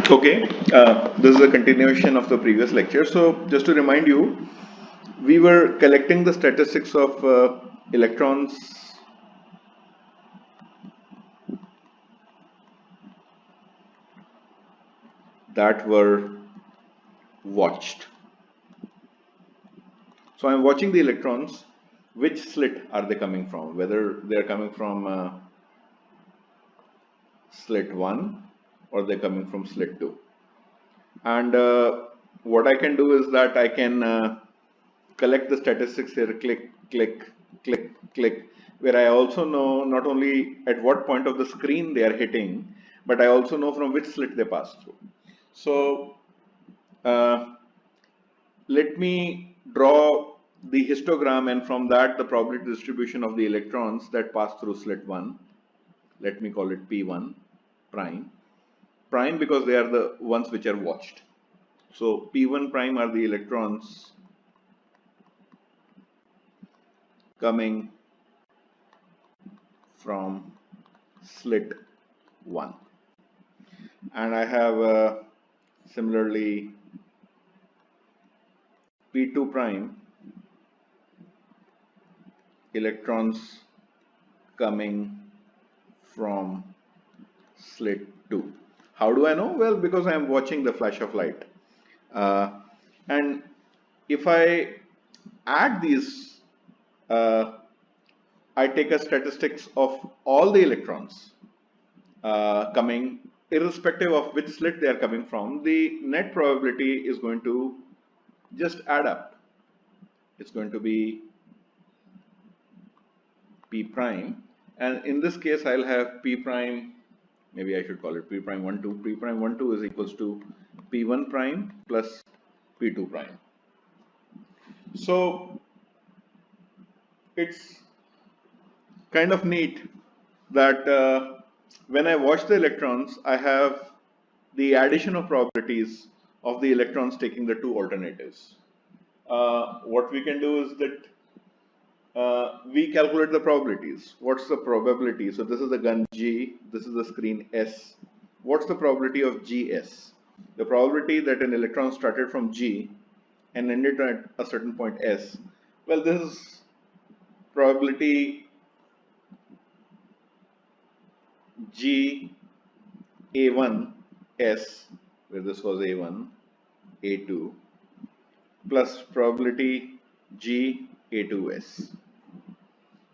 Okay, this is a continuation of the previous lecture. So, just to remind you, we were collecting the statistics of electrons that were watched. So, I'm watching the electrons. Which slit are they coming from? Whether they are coming from slit 1 or they're coming from slit 2. And what I can do is that I can collect the statistics here, click, click, click, click, where I also know not only at what point of the screen they are hitting, but I also know from which slit they pass through. So let me draw the histogram, and from that the probability distribution of the electrons that pass through slit 1. Let me call it P1 prime. Prime because they are the ones which are watched. So P1 prime are the electrons coming from slit 1, and I have similarly P2 prime electrons coming from slit 2. How do I know? Well, because I am watching the flash of light, and if I add these, I take a statistics of all the electrons coming, irrespective of which slit they are coming from, the net probability is going to just add up. It's going to be P prime, and in this case I'll have P prime, maybe I should call it P prime 1 2. P prime 1 2 is equals to P1 prime plus P2 prime. So it's kind of neat that when I watch the electrons, I have the addition of probabilities of the electrons taking the two alternatives. What we can do is that we calculate the probabilities. What's the probability? So this is the gun G, this is the screen S. What's the probability of GS? The probability that an electron started from G and ended at a certain point S. Well, this is probability G A1 S, where this was A1, A2, plus probability G A2S.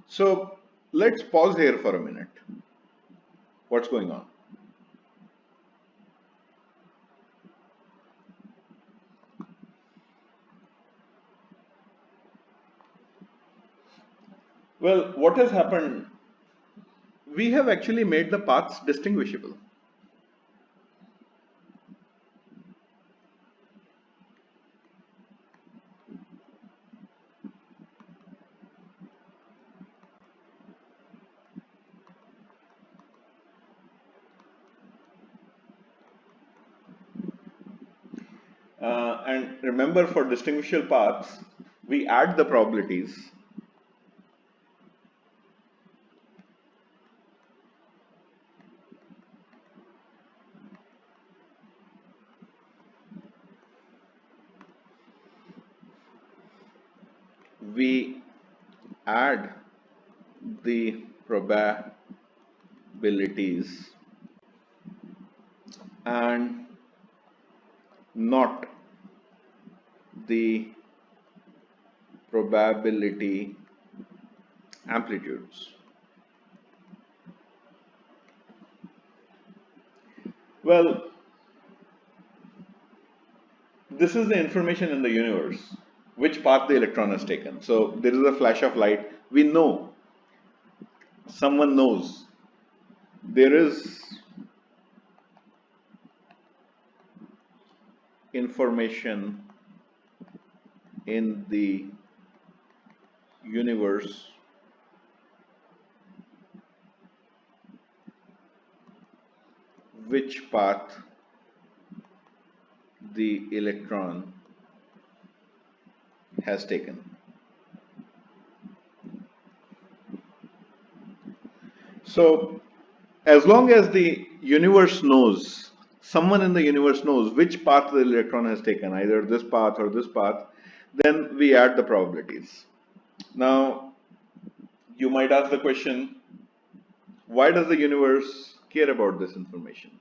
So let's pause here for a minute. What's going on? Well, what has happened? We have actually made the paths distinguishable. And remember, for distinguishable paths, we add the probabilities. We add the probabilities and not the probability amplitudes. Well, this is the information in the universe, which path the electron has taken. So there is a flash of light. We know, someone knows, there is information in the universe which path the electron has taken. So as long as the universe knows someone in the universe knows which path the electron has taken, either this path or this path, then we add the probabilities. Now, you might ask the question, why does the universe care about this information?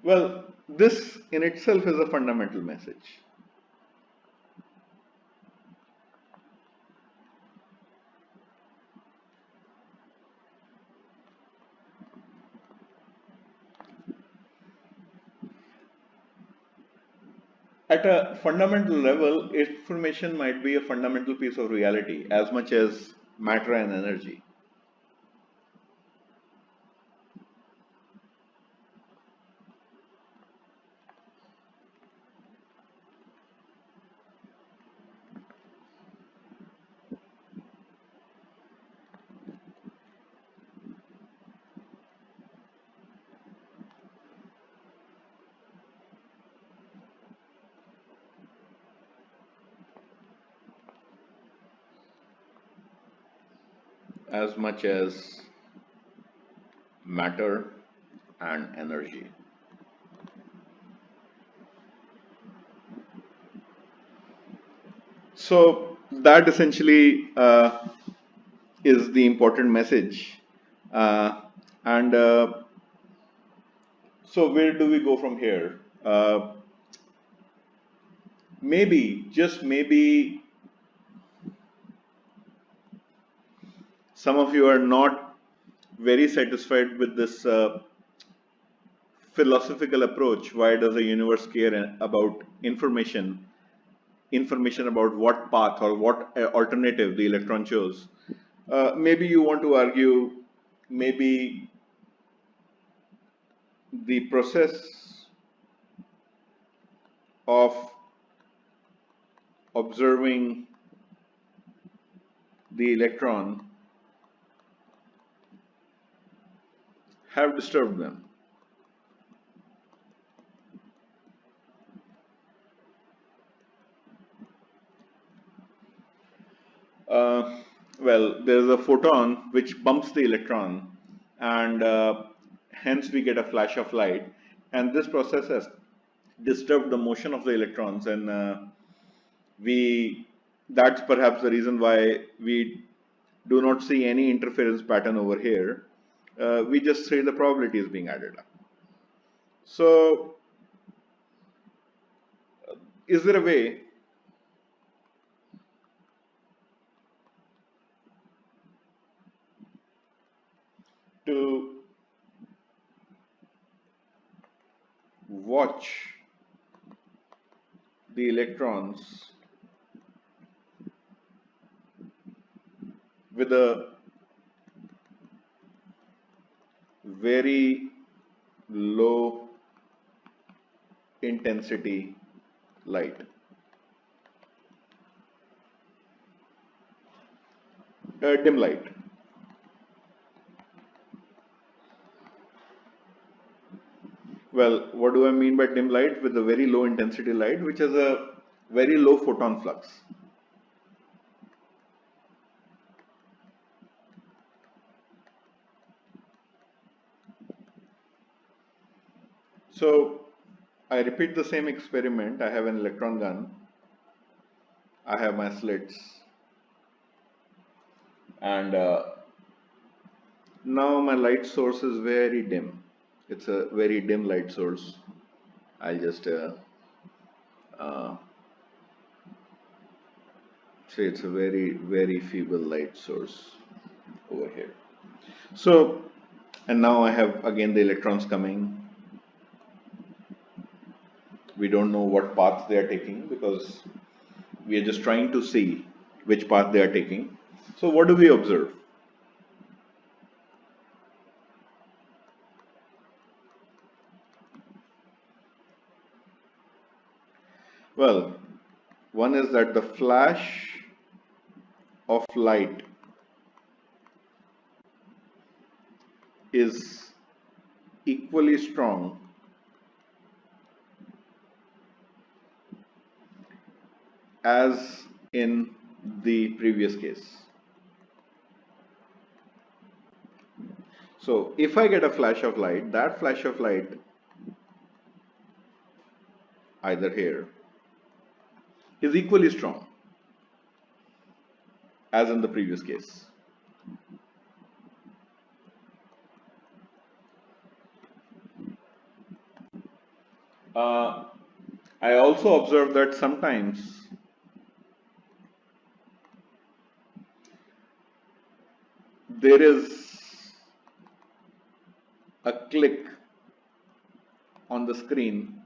Well, this in itself is a fundamental message. At a fundamental level, information might be a fundamental piece of reality as much as matter and energy. As much as matter and energy. So that essentially is the important message. And so where do we go from here? Maybe, just maybe, some of you are not very satisfied with this philosophical approach. Why does the universe care about information about what path or what alternative the electron chose? Maybe you want to argue, maybe the process of observing the electron have disturbed them. Well, there is a photon which bumps the electron, and hence we get a flash of light, and this process has disturbed the motion of the electrons, and that's perhaps the reason why we do not see any interference pattern over here. We just see the probability is being added up. So, is there a way to watch the electrons with a very low intensity light? Dim light. Well, what do I mean by dim light? With a very low intensity light, which has a very low photon flux. So I repeat the same experiment. I have an electron gun. I have my slits. And now my light source is very dim. It's a very dim light source. I'll just say it's a very, very feeble light source over here. So, and now I have again the electrons coming. We don't know what path they are taking because we are just trying to see which path they are taking. So what do we observe? Well, one is that the flash of light is equally strong as in the previous case. So if I get a flash of light, that flash of light either here is equally strong as in the previous case. I also observed that sometimes there is a click on the screen.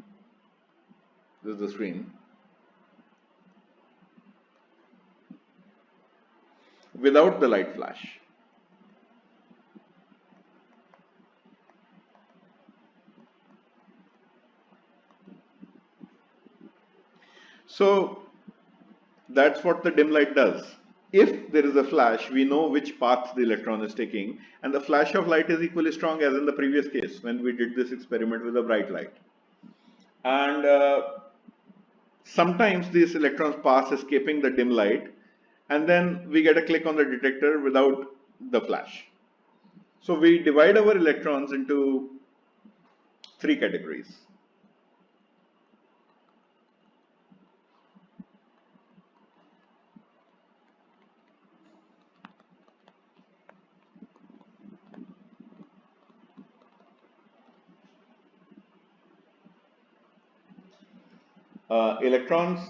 This is the screen without the light flash. So that's what the dim light does. If there is a flash, we know which path the electron is taking, and the flash of light is equally strong as in the previous case when we did this experiment with a bright light. And sometimes these electrons pass escaping the dim light, and then we get a click on the detector without the flash. So we divide our electrons into three categories. Electrons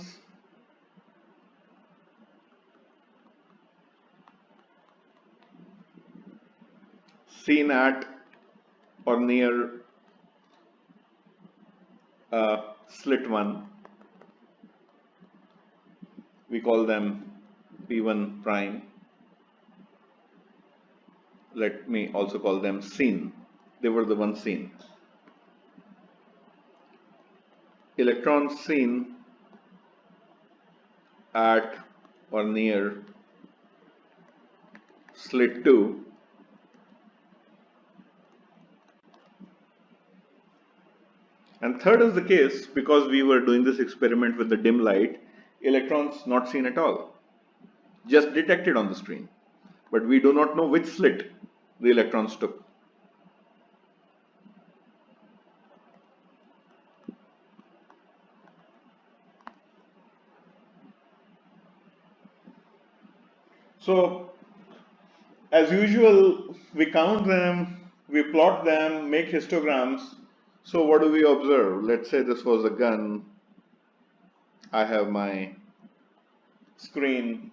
seen at or near slit 1, we call them P1 prime. Let me also call them seen. They were the ones seen. Electrons seen at or near slit 2 and third is the case because we were doing this experiment with the dim light, electrons not seen at all, just detected on the screen, but we do not know which slit the electrons took. So as usual, we count them, we plot them, make histograms. So what do we observe? Let's say this was a gun. I have my screen.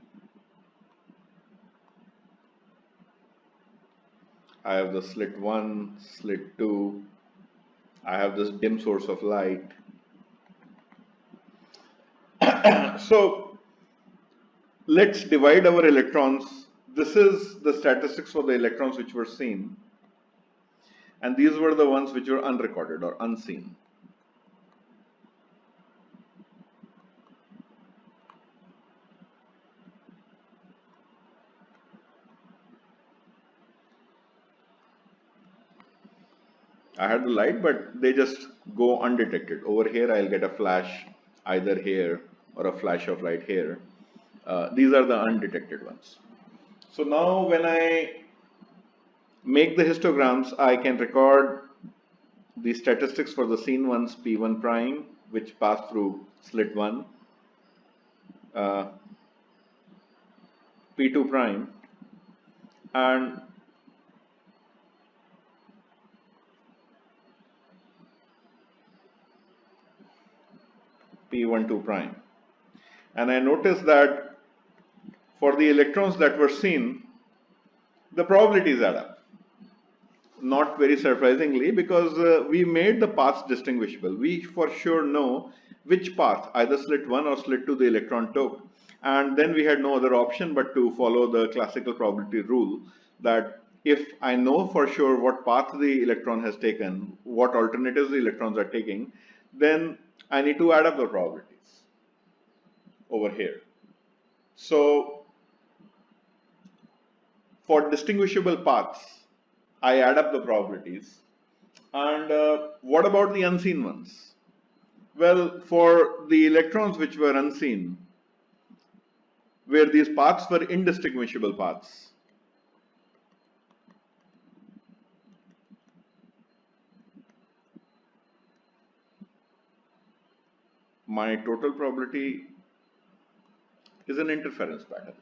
I have the slit 1, slit 2. I have this dim source of light. So let's divide our electrons. This is the statistics for the electrons which were seen, and these were the ones which were unrecorded or unseen. I had the light, but they just go undetected. Over here, I'll get a flash either here or a flash of light here. These are the undetected ones. So now when I make the histograms, I can record the statistics for the seen ones, P1 prime, which pass through slit 1, P2 prime, and P12 prime. And I noticed that for the electrons that were seen, the probabilities add up. Not very surprisingly, because we made the paths distinguishable. We for sure know which path, either slit 1 or slit 2, the electron took. And then we had no other option but to follow the classical probability rule that if I know for sure what path the electron has taken, what alternatives the electrons are taking, then I need to add up the probabilities over here. So for distinguishable paths, I add up the probabilities, And what about the unseen ones? Well, for the electrons which were unseen, where these paths were indistinguishable paths, my total probability is an interference pattern.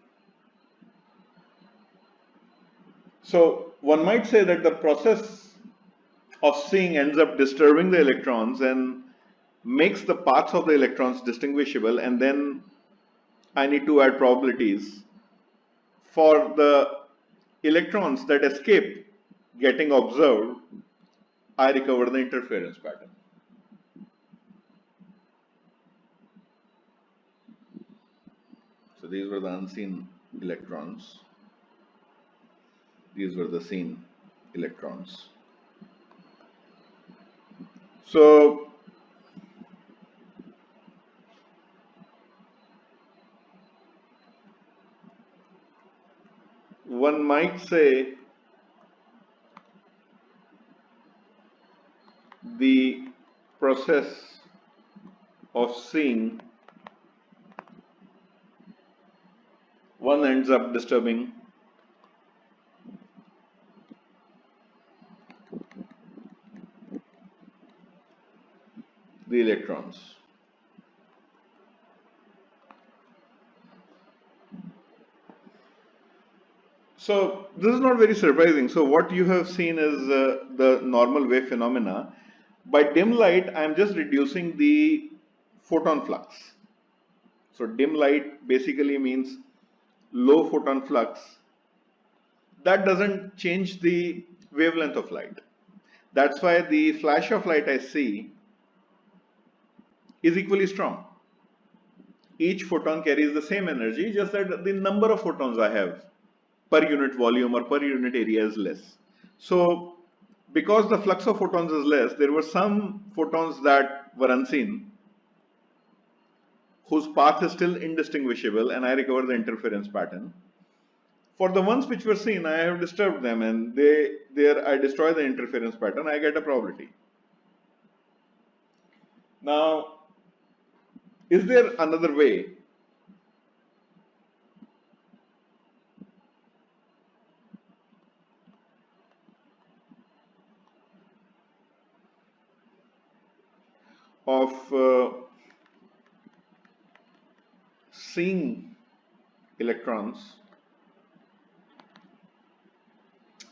So one might say that the process of seeing ends up disturbing the electrons and makes the paths of the electrons distinguishable, and then I need to add probabilities for the electrons that escape getting observed. I recover the interference pattern. So these were the unseen electrons. These were the seen electrons. So one might say the process of seeing, one ends up disturbing the electrons. So this is not very surprising. So what you have seen is the normal wave phenomena. By dim light, I am just reducing the photon flux. So dim light basically means low photon flux. That doesn't change the wavelength of light. That's why the flash of light I see is equally strong. Each photon carries the same energy, just that the number of photons I have per unit volume or per unit area is less. So because the flux of photons is less, there were some photons that were unseen, whose path is still indistinguishable, and I recover the interference pattern. For the ones which were seen, I have disturbed them, and I destroy the interference pattern, I get a probability. Now, is there another way of seeing electrons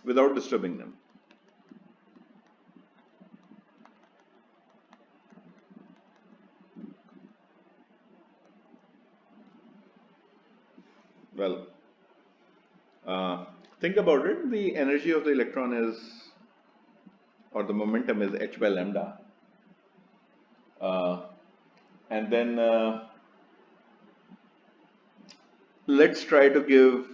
without disturbing them? Well, think about it. The energy of the electron is, or the momentum is h by lambda. And then let's try to give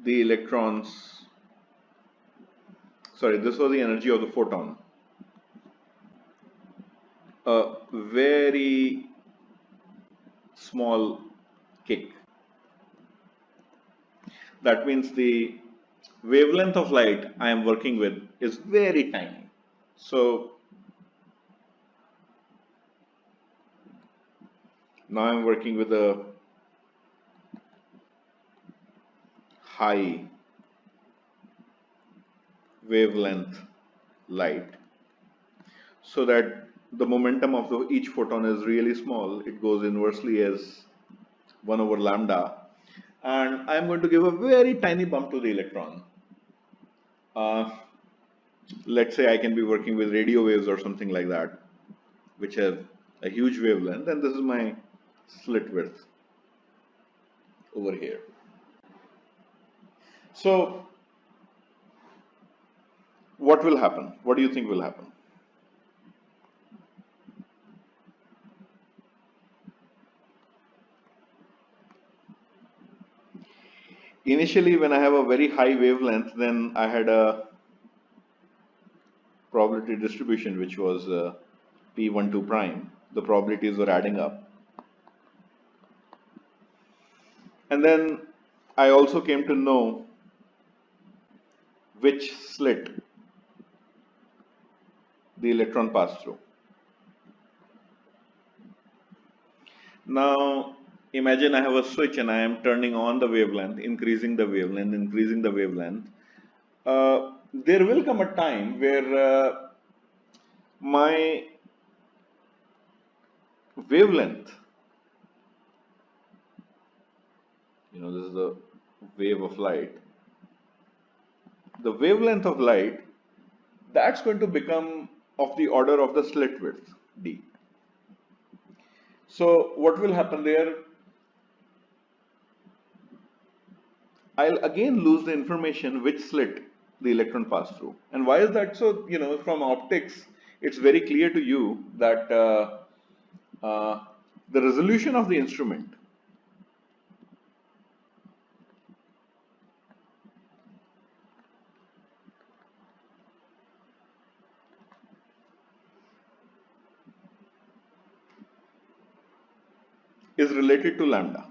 the electrons, sorry, this was the energy of the photon, a very small kick. That means the wavelength of light I am working with is very tiny. So now I'm working with a high wavelength light, so that the momentum of each photon is really small. It goes inversely as 1 over lambda, and I'm going to give a very tiny bump to the electron. Let's say I can be working with radio waves or something like that, which have a huge wavelength, and this is my slit width over here. So what will happen? What do you think will happen? Initially, when I have a very high wavelength, then I had a probability distribution which was P12 prime. The probabilities were adding up. And then I also came to know which slit the electron passed through. Now imagine I have a switch and I am turning on the wavelength, increasing the wavelength, increasing the wavelength. There will come a time where my wavelength, this is the wave of light, the wavelength of light, that's going to become of the order of the slit width, d. So what will happen there? I'll again lose the information which slit the electron passed through. And why is that so? From optics, it's very clear to you that the resolution of the instrument is related to lambda.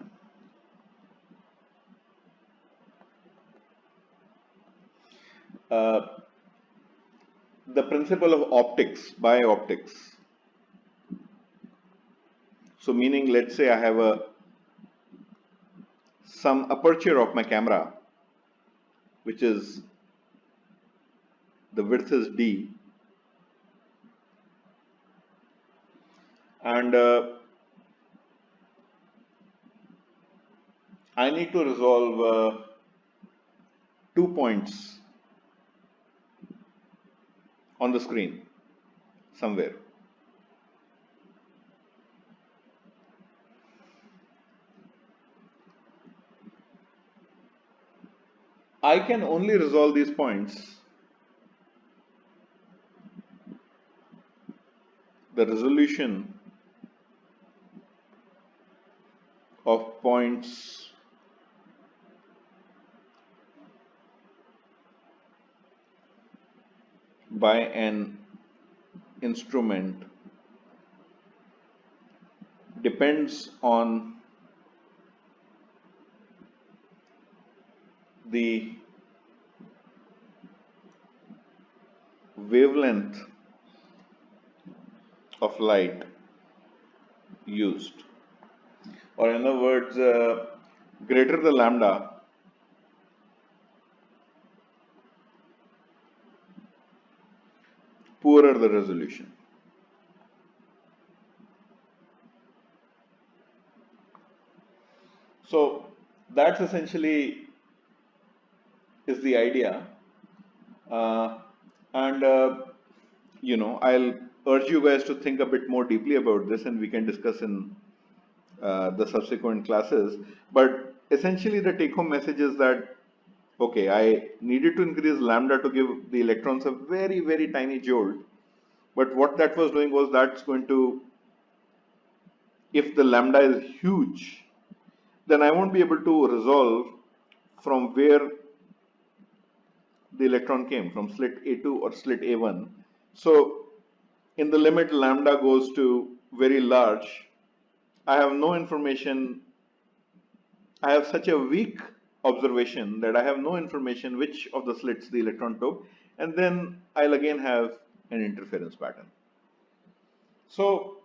The principle of optics, by optics. So meaning, let's say I have some aperture of my camera, which is, the width is d, and I need to resolve 2 points on the screen somewhere. I can only resolve these points. The resolution of points by an instrument depends on the wavelength of light used, or in other words, greater the lambda, poorer the resolution. So that's essentially is the idea, and I'll urge you guys to think a bit more deeply about this, and we can discuss in the subsequent classes. But essentially the take-home message is that, okay, I needed to increase lambda to give the electrons a very, very tiny jolt, but what that was doing was that's going to, if the lambda is huge, then I won't be able to resolve from where the electron came, from slit A2 or slit A1. So in the limit lambda goes to very large, I have no information. I have such a weak observation that I have no information which of the slits the electron took, and then I'll again have an interference pattern. So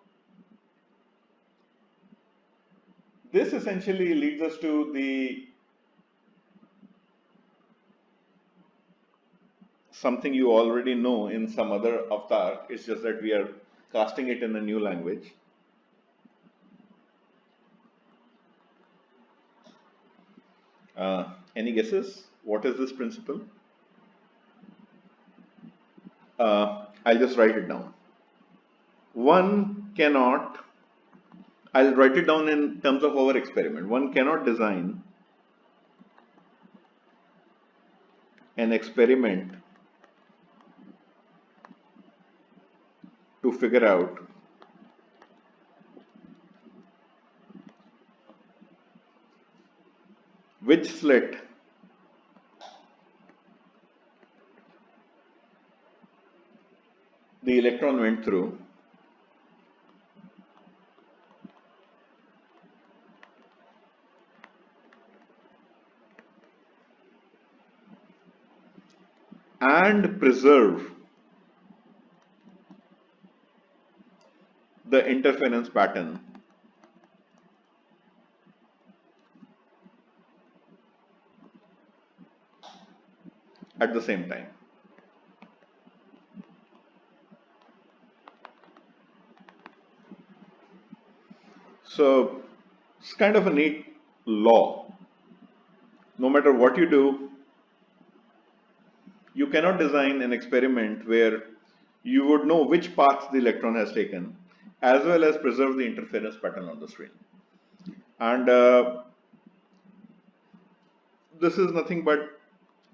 this essentially leads us to something you already know in some other avatar. It's just that we are casting it in a new language. Any guesses? What is this principle? I'll just write it down. One cannot, I'll write it down in terms of our experiment. One cannot design an experiment to figure out which slit the electron went through and preserve the interference pattern at the same time. So it's kind of a neat law. No matter what you do, you cannot design an experiment where you would know which path the electron has taken, as well as preserve the interference pattern on the screen. And this is nothing but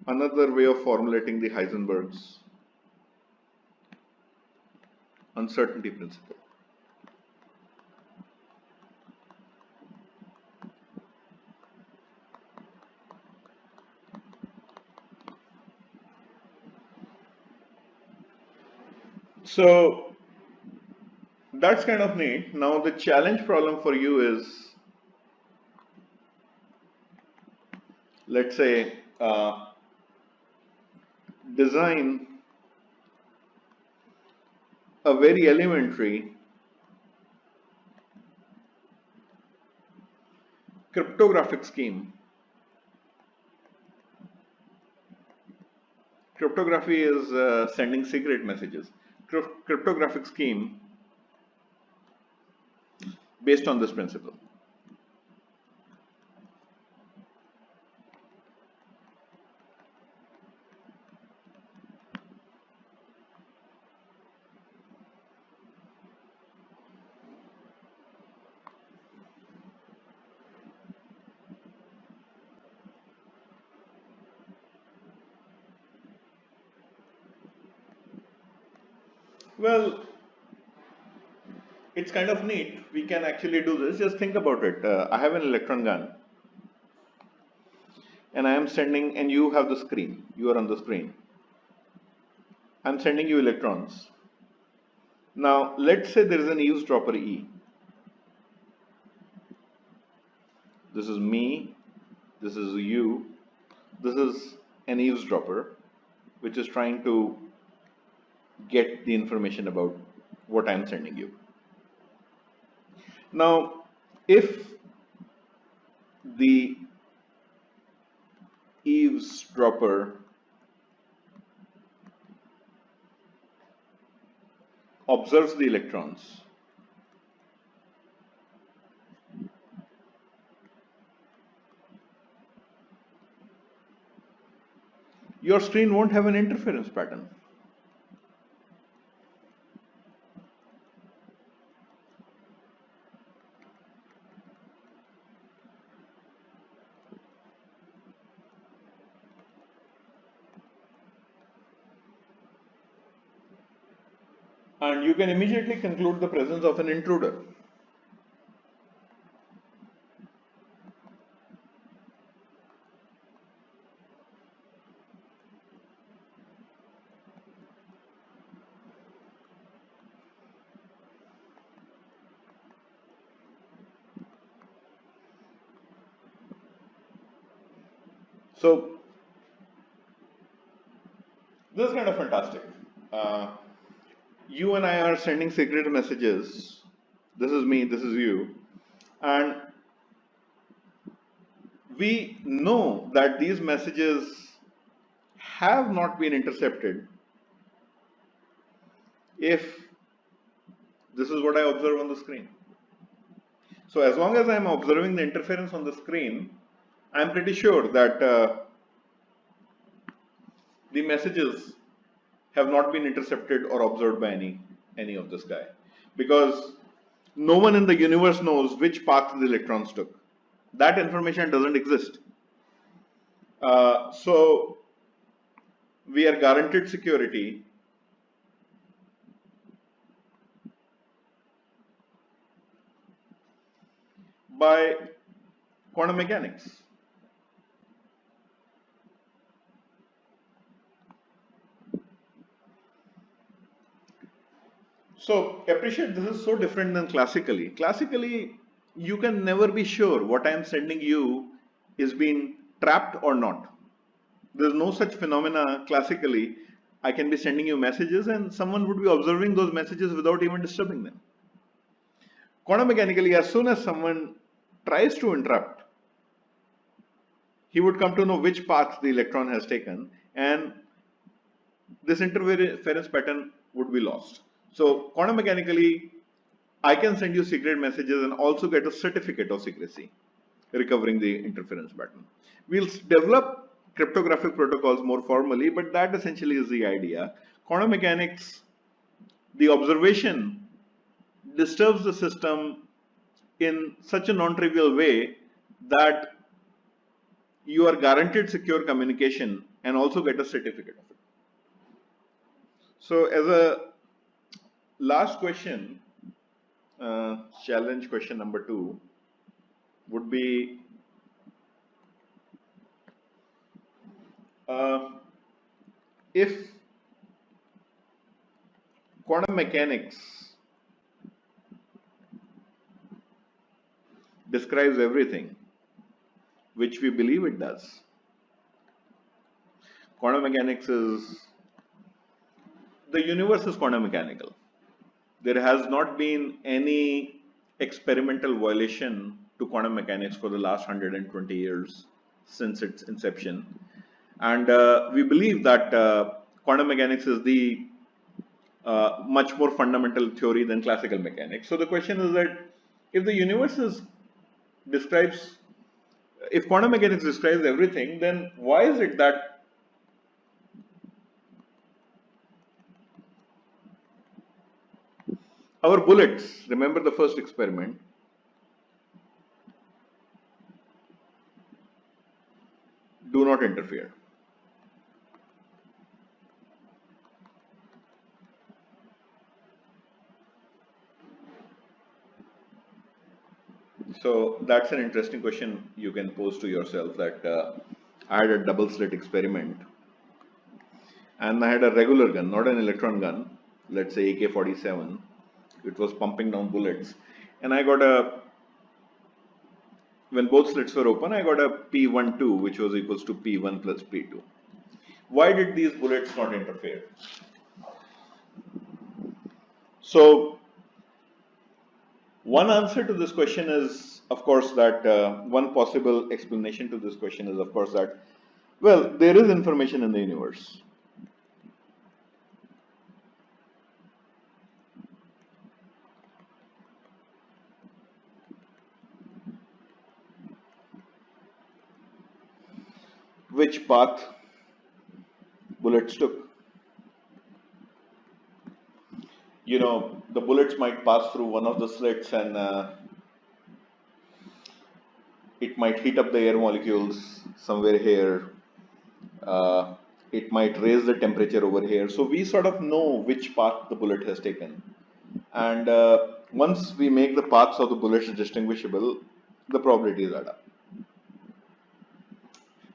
another way of formulating the Heisenberg's uncertainty principle. So that's kind of neat. Now the challenge problem for you is, let's say, design a very elementary cryptographic scheme. Cryptography is sending secret messages. Cryptographic scheme based on this principle. Well, it's kind of neat. We can actually do this. Just think about it. I have an electron gun, and I am sending, and you have the screen. You are on the screen. I'm sending you electrons. Now, let's say there is an eavesdropper E. This is me. This is you. This is an eavesdropper, which is trying to get the information about what I'm sending you. Now, if the eavesdropper observes the electrons, your screen won't have an interference pattern. And you can immediately conclude the presence of an intruder. So this is kind of fantastic. You and I are sending secret messages. This is me, this is you. And we know that these messages have not been intercepted if this is what I observe on the screen. So as long as I'm observing the interference on the screen, I'm pretty sure that the messages have not been intercepted or observed by any of this guy, because no one in the universe knows which path the electrons took. That information doesn't exist. So we are guaranteed security by quantum mechanics. So appreciate, this is so different than classically. Classically, you can never be sure what I am sending you is being trapped or not. There's no such phenomena classically. I can be sending you messages and someone would be observing those messages without even disturbing them. Quantum mechanically, as soon as someone tries to interrupt, he would come to know which path the electron has taken, and this interference pattern would be lost. So quantum mechanically, I can send you secret messages and also get a certificate of secrecy, recovering the interference pattern. We'll develop cryptographic protocols more formally, but that essentially is the idea. Quantum mechanics, the observation disturbs the system in such a non-trivial way that you are guaranteed secure communication and also get a certificate of it. So as a last question, challenge question number 2 would be, if quantum mechanics describes everything, which we believe it does. Quantum mechanics is, the universe is quantum mechanical. There has not been any experimental violation to quantum mechanics for the last 120 years since its inception. And we believe that quantum mechanics is the much more fundamental theory than classical mechanics. So the question is that if the universe describes, if quantum mechanics describes everything, then why is it that our bullets, remember the first experiment, do not interfere? So that's an interesting question you can pose to yourself, that I had a double slit experiment and I had a regular gun, not an electron gun, let's say AK-47. It was pumping down bullets, and I got when both slits were open, I got a P12, which was equals to P1 plus P2. Why did these bullets not interfere? So one answer to this question is, of course, that one possible explanation to this question is, of course, that, well, there is information in the universe. Which path bullets took. You know, the bullets might pass through one of the slits and it might heat up the air molecules somewhere here. It might raise the temperature over here. So we sort of know which path the bullet has taken. And once we make the paths of the bullets distinguishable, the probabilities add up.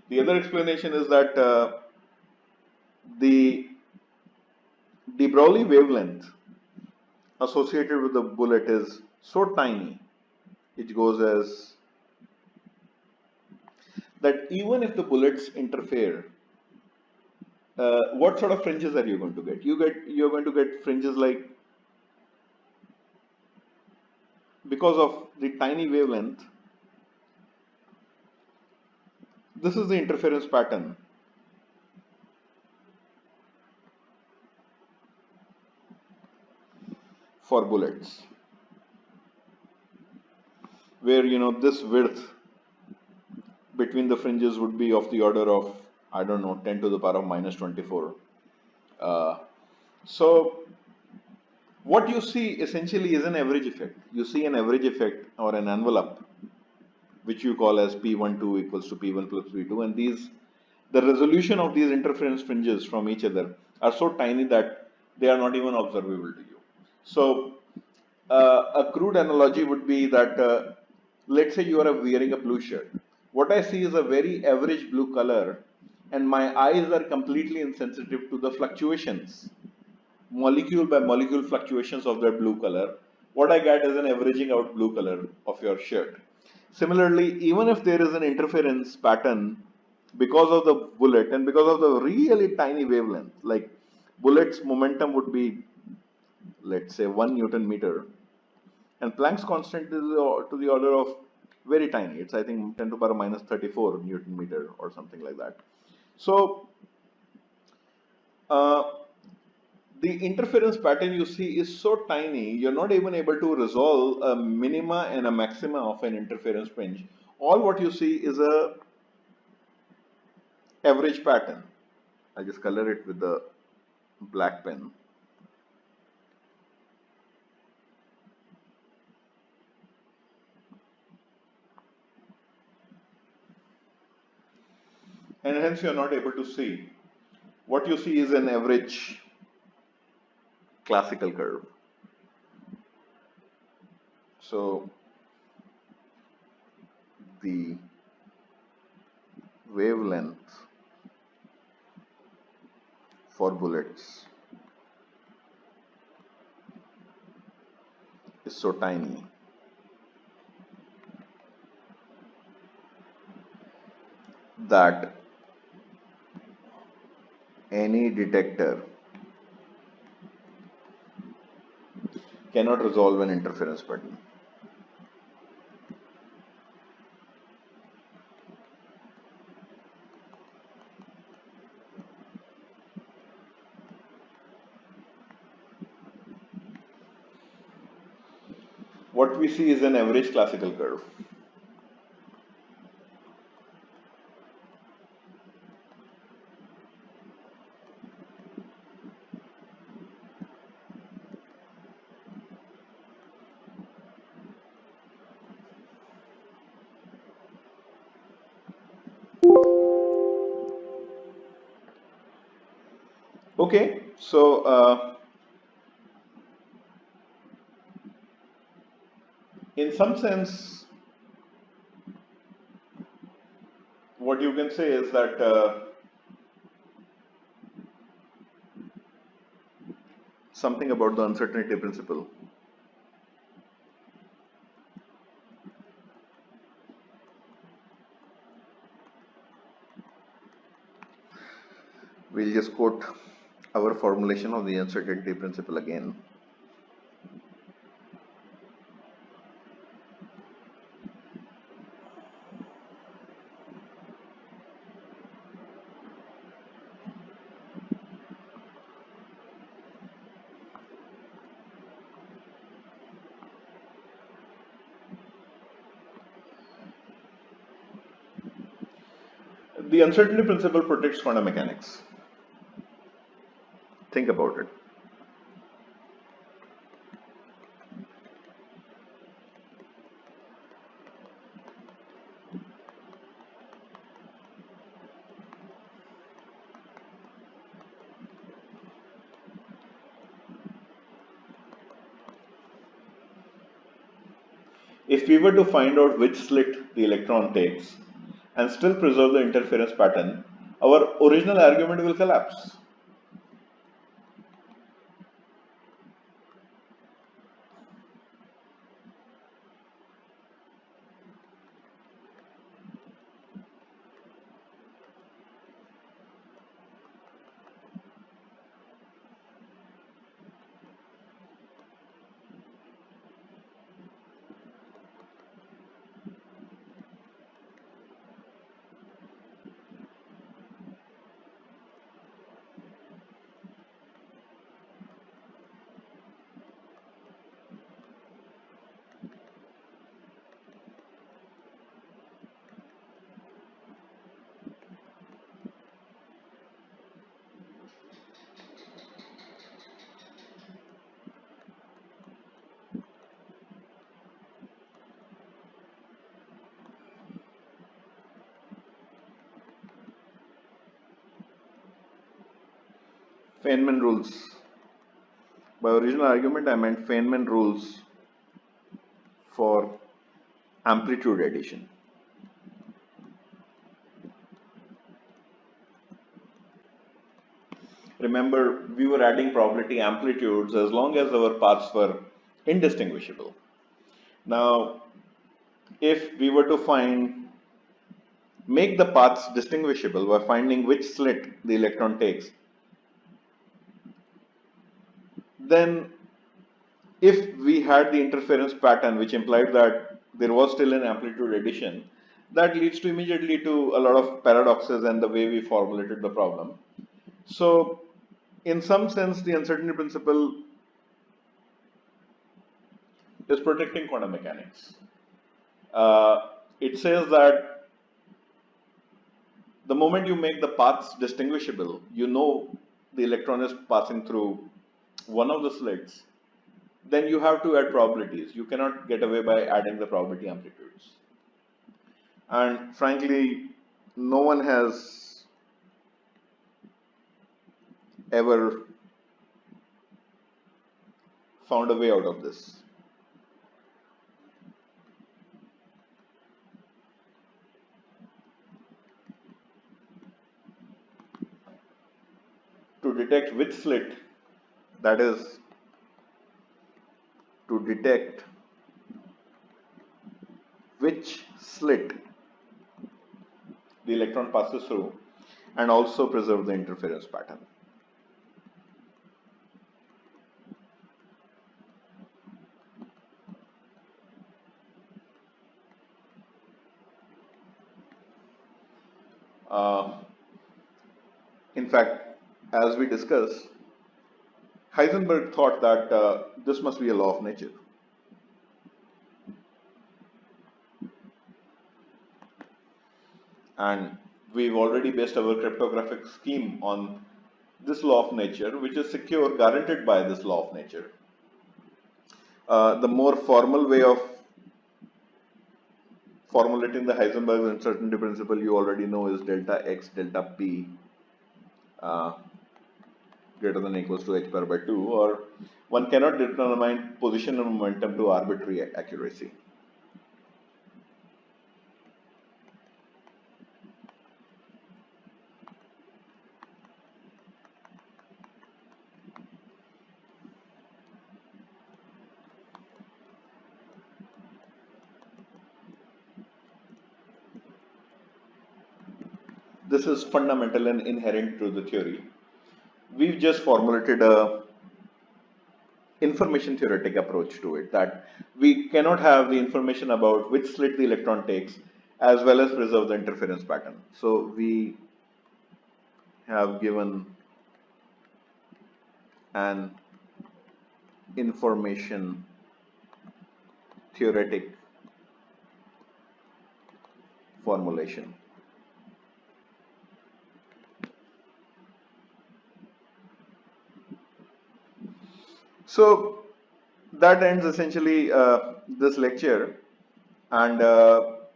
The other explanation is that the de Broglie wavelength associated with the bullet is so tiny, it goes as that even if the bullets interfere, what sort of fringes are you going to get? You're going to get fringes like, because of the tiny wavelength, this is the interference pattern. For bullets, where this width between the fringes would be of the order of, I don't know, 10 to the power of minus 24. So what you see essentially is an average effect. You see an average effect or an envelope, which you call as P12 equals to P1 plus P2, and the resolution of these interference fringes from each other are so tiny that they are not even observable to you. So a crude analogy would be that let's say you are wearing a blue shirt. What I see is a very average blue color, and my eyes are completely insensitive to the fluctuations, molecule by molecule fluctuations of that blue color. What I get is an averaging out blue color of your shirt. Similarly, even if there is an interference pattern because of the bullet and because of the really tiny wavelength. Like bullet's momentum would be, let's say, 1 Newton meter, and Planck's constant is to the order of very tiny. It's, I think, 10 to the power minus 34 Newton meter or something like that. So uh, the interference pattern you see is so tiny, you're not even able to resolve a minima and a maxima of an interference fringe. All what you see is a average pattern. I'll just color it with the black pen. And hence you are not able to see. What you see is an average classical curve. So the wavelength for bullets is so tiny that any detector cannot resolve an interference pattern. What we see is an average classical curve. Okay, so in some sense, what you can say is that something about the uncertainty principle. We'll just quote our formulation of the uncertainty principle again. The uncertainty principle protects quantum mechanics. Think about it. If we were to find out which slit the electron takes and still preserve the interference pattern, our original argument will collapse. Feynman rules. By original argument, I meant Feynman rules for amplitude addition. Remember, we were adding probability amplitudes as long as our paths were indistinguishable. Now, if we were to find make the paths distinguishable by finding which slit the electron takes, then if we had the interference pattern which implied that there was still an amplitude addition, that leads to immediately to a lot of paradoxes and the way we formulated the problem. So in some sense, the uncertainty principle is protecting quantum mechanics. It says that the moment you make the paths distinguishable, you know the electron is passing through one of the slits, then you have to add probabilities. You cannot get away by adding the probability amplitudes. And frankly, no one has ever found a way out of this. To detect which slit, that is, to detect which slit the electron passes through and also preserve the interference pattern. In fact, as we discussed, Heisenberg thought that this must be a law of nature. And we've already based our cryptographic scheme on this law of nature, which is secure, guaranteed by this law of nature. The more formal way of formulating the Heisenberg's uncertainty principle you already know is delta x delta p greater than or equals to h bar by 2, or one cannot determine position and momentum to arbitrary accuracy. This is fundamental and inherent to the theory. We've just formulated a information theoretic approach to it, that we cannot have the information about which slit the electron takes as well as preserve the interference pattern. So we have given an information theoretic formulation. So that ends essentially this lecture, and I'll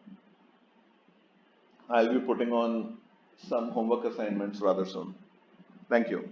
be putting on some homework assignments rather soon. Thank you.